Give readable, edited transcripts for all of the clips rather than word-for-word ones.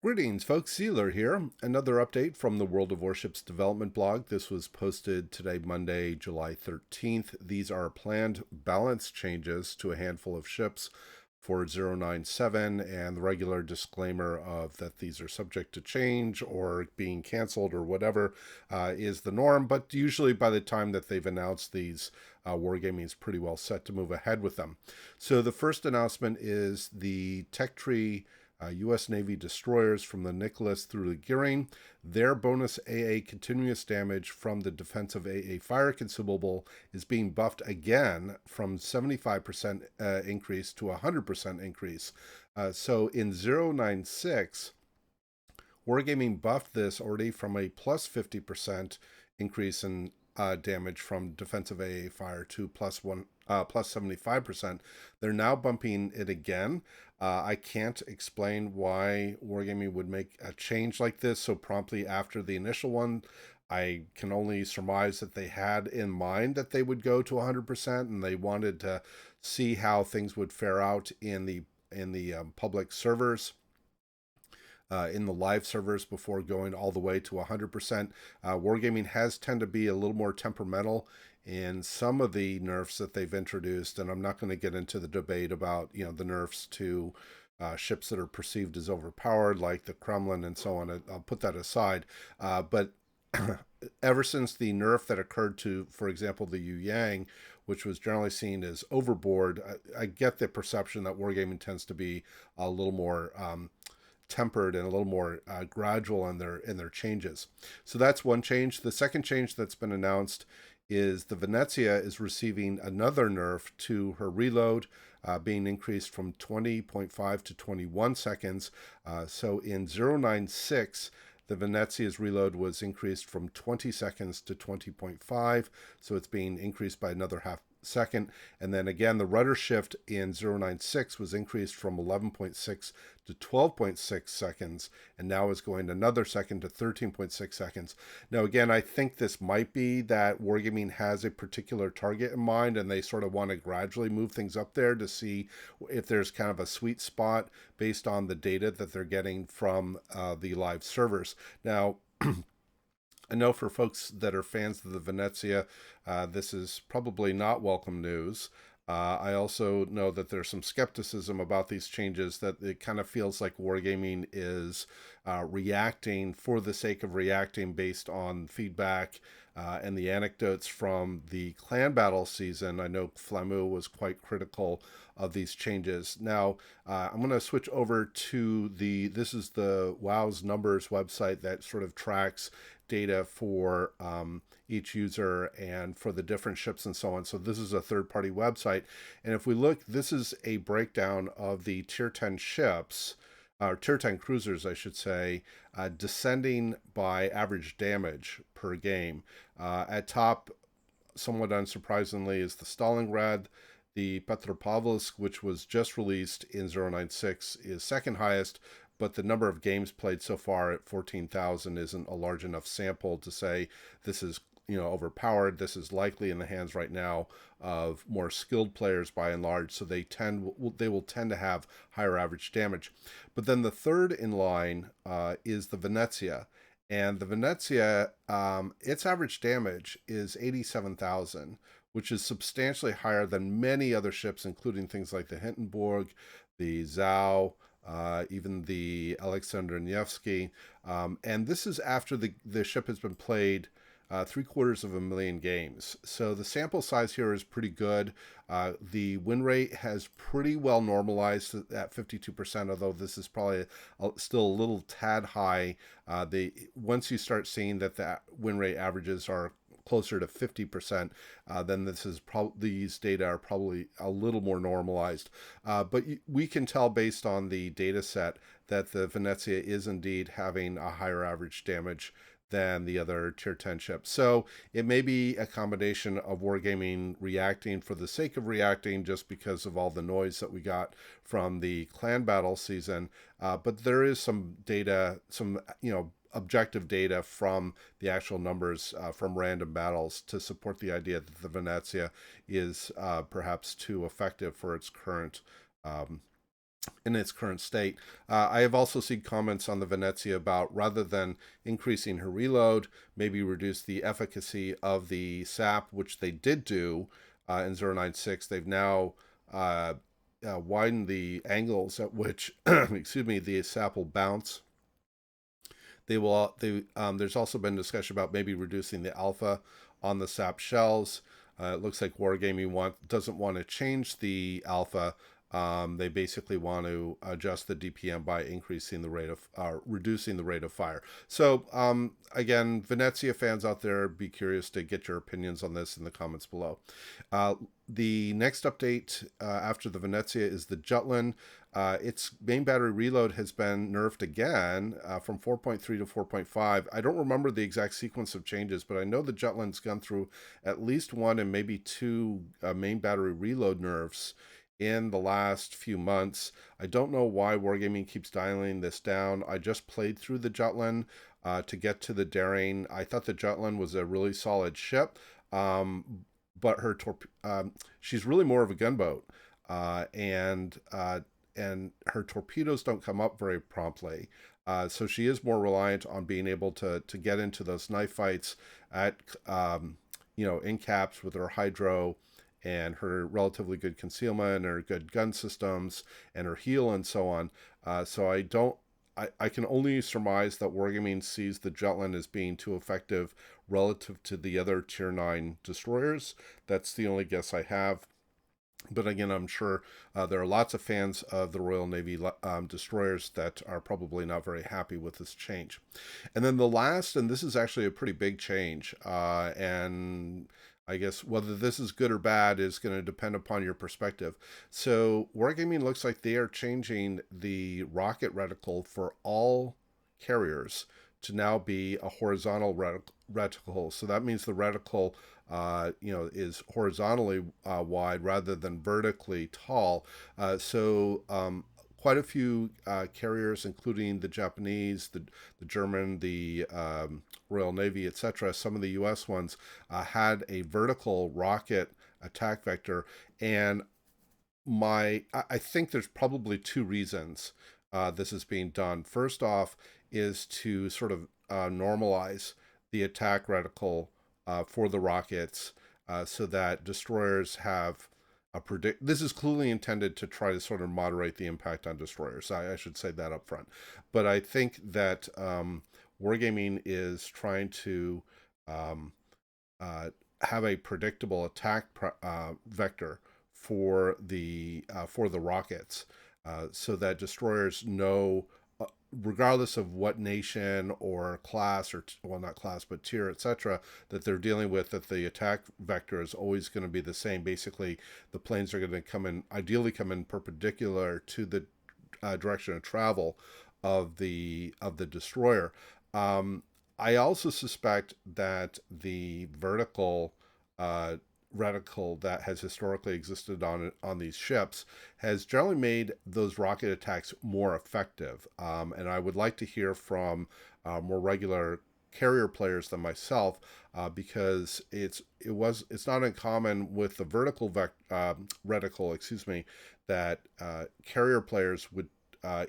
Greetings, folks. Sealer here. Another update from the World of Warships development blog. This was posted today, Monday, July 13th. These are planned balance changes to a handful of ships for 097, and the regular disclaimer of that these are subject to change or being canceled or whatever is the norm. But usually by the time that they've announced these, Wargaming is pretty well set to move ahead with them. So the first announcement is the Tech Tree U.S. Navy destroyers from the Nicholas through the Gearing. Their bonus AA continuous damage from the defensive AA fire consumable is being buffed again from 75% increase to 100% increase. So in 096, Wargaming buffed this already from a plus 50% increase in damage from defensive AA fire to plus 75%. They're now bumping it again. I can't explain why Wargaming would make a change like this so promptly after the initial one. I can only surmise that they had in mind that they would go to 100%, and they wanted to see how things would fare out in the public servers, in the live servers before going all the way to 100%. Wargaming has tended to be a little more temperamental in some of the nerfs that they've introduced, and I'm not going to get into the debate about the nerfs to ships that are perceived as overpowered, like the Kremlin and so on. I'll put that aside. But ever since the nerf that occurred to, for example, the Yu Yang, which was generally seen as overboard, I get the perception that Wargaming tends to be a little more tempered and a little more gradual in their changes. So that's one change. The second change that's been announced is the Venezia is receiving another nerf to her reload, being increased from 20.5 to 21 seconds. So in 096, the Venezia's reload was increased from 20 seconds to 20.5, so it's being increased by another half second. And then again, the rudder shift in 096 was increased from 11.6 to 12.6 seconds, and now is going another second to 13.6 seconds. Now, again, I think this might be that Wargaming has a particular target in mind, and they sort of want to gradually move things up there to see if there's kind of a sweet spot based on the data that they're getting from the live servers. Now, I know for folks that are fans of the Venezia, this is probably not welcome news. I also know that there's some skepticism about these changes, that it kind of feels like Wargaming is reacting for the sake of reacting based on feedback and the anecdotes from the clan battle season. I know Flamu was quite critical of these changes. Now, I'm going to switch over to this is the WoW's numbers website that sort of tracks data for each user and for the different ships and so on. So this is a third-party website. And if we look, this is a breakdown of the tier 10 ships, or tier 10 cruisers, I should say, descending by average damage per game. At top, somewhat unsurprisingly, is the Stalingrad. The Petropavlovsk, which was just released in 096, is second highest, but the number of games played so far at 14,000 isn't a large enough sample to say this is overpowered. This is likely in the hands right now of more skilled players by and large, so they will tend to have higher average damage. But then the third in line is the Venezia. And the Venezia, its average damage is 87,000, which is substantially higher than many other ships, including things like the Hindenburg, the Zhao, even the Alexander Nevsky. And this is after the ship has been played 750,000 games. So the sample size here is pretty good. The win rate has pretty well normalized at 52%, although this is probably still a little tad high. Once you start seeing that the win rate averages are closer to 50%, then these data are probably a little more normalized. But we can tell based on the data set that the Venezia is indeed having a higher average damage than the other tier 10 ships. So it may be a combination of Wargaming reacting for the sake of reacting just because of all the noise that we got from the clan battle season. But there is some data, some objective data from the actual numbers from random battles to support the idea that the Venezia is perhaps too effective for its current in its current state. I have also seen comments on the Venezia about rather than increasing her reload, maybe reduce the efficacy of the SAP, which they did do in 096. They've now uh, widened the angles at which, excuse me, the SAP will bounce. There's also been discussion about maybe reducing the alpha on the SAP shells. It looks like Wargaming doesn't want to change the alpha. They basically want to adjust the DPM by increasing the rate of, reducing the rate of fire. So again, Venezia fans out there, be curious to get your opinions on this in the comments below. The next update after the Venezia is the Jutland. Its main battery reload has been nerfed again from 4.3 to 4.5. I don't remember the exact sequence of changes, but I know the Jutland's gone through at least one and maybe two main battery reload nerfs in the last few months. I don't know why Wargaming keeps dialing this down. I just played through the Jutland to get to the Daring. I thought the Jutland was a really solid ship, but she's really more of a gunboat, and her torpedoes don't come up very promptly. So she is more reliant on being able to get into those knife fights at in caps with her hydro and her relatively good concealment and her good gun systems and her heel and so on. So I can only surmise that Wargaming sees the Jutland as being too effective relative to the other Tier 9 destroyers. That's the only guess I have. But again, I'm sure there are lots of fans of the Royal Navy destroyers that are probably not very happy with this change. And then the last, and this is actually a pretty big change, and I guess whether this is good or bad is going to depend upon your perspective. So Wargaming looks like they are changing the rocket reticle for all carriers to now be a horizontal reticle. So that means the reticle is horizontally wide rather than vertically tall. Quite a few carriers, including the Japanese, the German, the Royal Navy, etc., some of the U.S. ones had a vertical rocket attack vector. And I think there's probably two reasons this is being done. First off is to sort of normalize the attack reticle for the rockets so that destroyers have this is clearly intended to try to sort of moderate the impact on destroyers. I should say that up front. But I think that Wargaming is trying to have a predictable attack vector for the rockets, so that destroyers know, regardless of what nation or class, or well, not class but tier, etc., that they're dealing with, that the attack vector is always going to be the same. Basically, the planes are going to ideally come in perpendicular to the direction of travel of the destroyer. I also suspect that the vertical reticle that has historically existed on these ships has generally made those rocket attacks more effective. And I would like to hear from more regular carrier players than myself, because it's not uncommon with the vertical reticle, excuse me, that carrier players would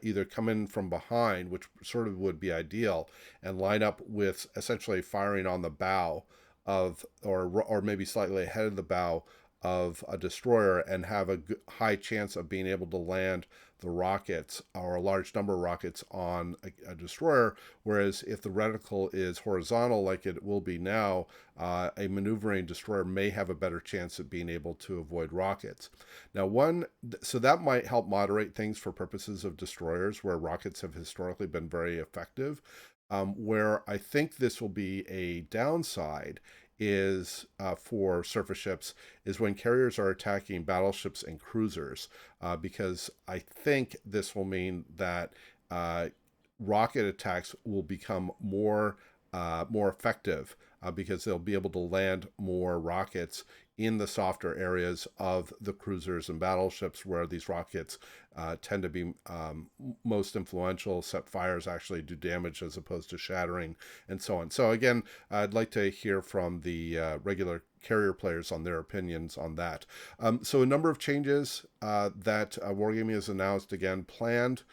either come in from behind, which sort of would be ideal, and line up with essentially firing on the bow of, or maybe slightly ahead of the bow of a destroyer, and have a high chance of being able to land the rockets, or a large number of rockets, on a destroyer. Whereas if the reticle is horizontal, like it will be now, a maneuvering destroyer may have a better chance of being able to avoid rockets. Now, so that might help moderate things for purposes of destroyers, where rockets have historically been very effective. Where I think this will be a downside is for surface ships, is when carriers are attacking battleships and cruisers, because I think this will mean that rocket attacks will become more more effective because they'll be able to land more rockets in the softer areas of the cruisers and battleships where these rockets tend to be most influential, set fires, actually do damage as opposed to shattering, and so on. So again, I'd like to hear from the regular carrier players on their opinions on that. So a number of changes that Wargaming has announced, again, planned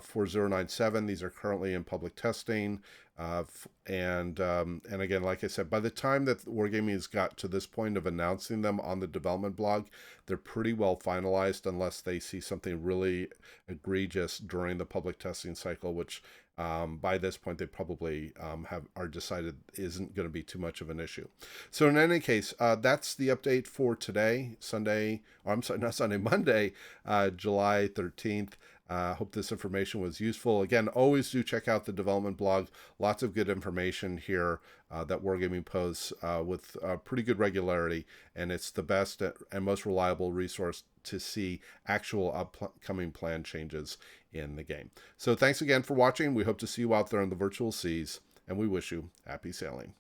for 097. These are currently in public testing. And again, like I said, by the time that Wargaming has got to this point of announcing them on the development blog, they're pretty well finalized unless they see something really egregious during the public testing cycle, which by this point they probably are decided isn't going to be too much of an issue. So in any case, that's the update for today, Sunday. Or I'm sorry, not Sunday, Monday, July 13th. Hope this information was useful. Again, always do check out the development blog. Lots of good information here that Wargaming posts with pretty good regularity, and it's the best and most reliable resource to see actual upcoming plan changes in the game. So thanks again for watching. We hope to see you out there in the virtual seas, and we wish you happy sailing.